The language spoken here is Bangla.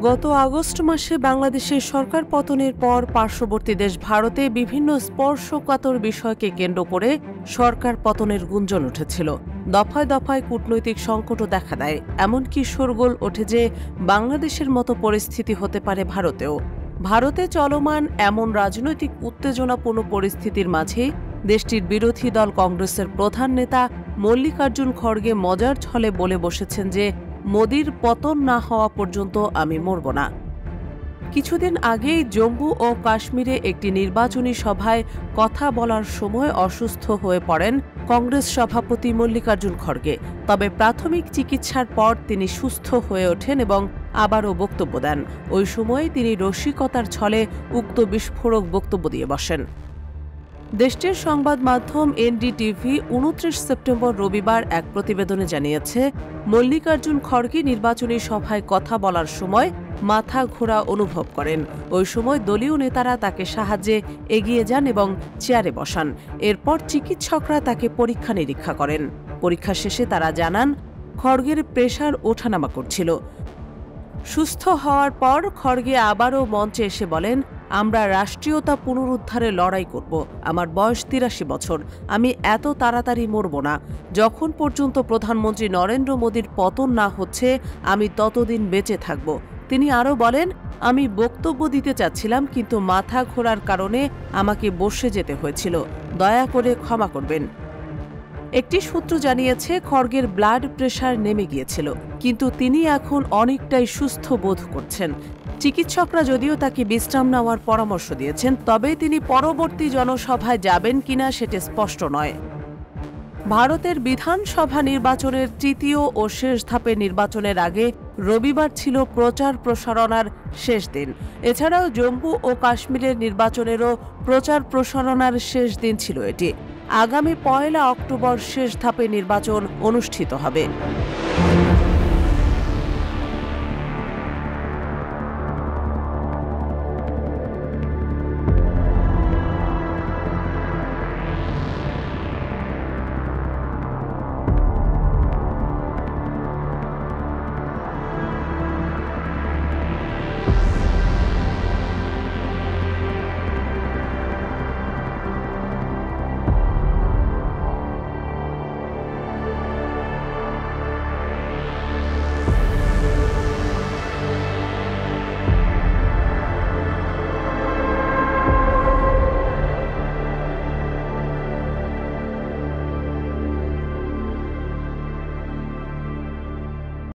গত আগস্ট মাসে বাংলাদেশের সরকার পতনের পর পার্শ্ববর্তী দেশ ভারতে বিভিন্ন স্পর্শকাতর বিষয়কে কেন্দ্র করে সরকার পতনের গুঞ্জন উঠেছিল। দফায় দফায় কূটনৈতিক সংকটও দেখা দেয়, এমনকি শোরগোল ওঠে যে বাংলাদেশের মতো পরিস্থিতি হতে পারে ভারতেও। ভারতে চলমান এমন রাজনৈতিক উত্তেজনাপূর্ণ পরিস্থিতির মাঝে দেশটির বিরোধী দল কংগ্রেসের প্রধান নেতা মল্লিকার্জুন খড়গে মজার ছলে বলে বসেছেন যে মোদির পতন না হওয়া পর্যন্ত আমি মরব না। কিছুদিন আগেই জম্মু ও কাশ্মীরে একটি নির্বাচনী সভায় কথা বলার সময় অসুস্থ হয়ে পড়েন কংগ্রেস সভাপতি মল্লিকার্জুন খড়গে। তবে প্রাথমিক চিকিৎসার পর তিনি সুস্থ হয়ে ওঠেন এবং আবারও বক্তব্য দেন। ওই সময় তিনি রসিকতার ছলে উক্ত বিস্ফোরক বক্তব্য দিয়ে বসেন। দেশটির সংবাদ মাধ্যম এনডিটিভি ২৯ সেপ্টেম্বর রবিবার এক প্রতিবেদনে জানিয়েছে, মল্লিকার্জুন খড়গে নির্বাচনী সভায় কথা বলার সময় মাথা ঘোরা অনুভব করেন। ওই সময় দলীয় নেতারা তাকে সাহায্যে এগিয়ে যান এবং চেয়ারে বসান। এরপর চিকিৎসকরা তাকে পরীক্ষা নিরীক্ষা করেন। পরীক্ষা শেষে তারা জানান খড়গের প্রেশার ওঠানামা করছিল। সুস্থ হওয়ার পর খড়গে আবারও মঞ্চে এসে বলেন, আমরা রাষ্ট্রীয়তা পুনরুদ্ধারে লড়াই করব। আমার বয়স ৮৩ বছর, আমি এত তাড়াতাড়ি মরব না। যখন পর্যন্ত প্রধানমন্ত্রী নরেন্দ্র মোদীর পতন না হচ্ছে আমি ততদিন বেঁচে থাকব। তিনি আরও বলেন, আমি বক্তব্য দিতে চাচ্ছিলাম কিন্তু মাথা ঘোরার কারণে আমাকে বসে যেতে হয়েছিল, দয়া করে ক্ষমা করবেন। একটি সূত্র জানিয়েছে খড়গের ব্লাড প্রেশার নেমে গিয়েছিল, কিন্তু তিনি এখন অনেকটাই সুস্থ বোধ করছেন। চিকিৎসকরা যদিও তাকে বিশ্রাম নেওয়ার পরামর্শ দিয়েছেন, তবে তিনি পরবর্তী জনসভায় যাবেন কিনা সেটা স্পষ্ট নয়। ভারতের বিধানসভা নির্বাচনের তৃতীয় ও শেষ ধাপের নির্বাচনের আগে রবিবার ছিল প্রচার প্রসারণার শেষ দিন। এছাড়াও জম্মু ও কাশ্মীরের নির্বাচনেরও প্রচার প্রসারণার শেষ দিন ছিল এটি। আগামী ১ অক্টোবর শেষ ধাপে নির্বাচন অনুষ্ঠিত হবে।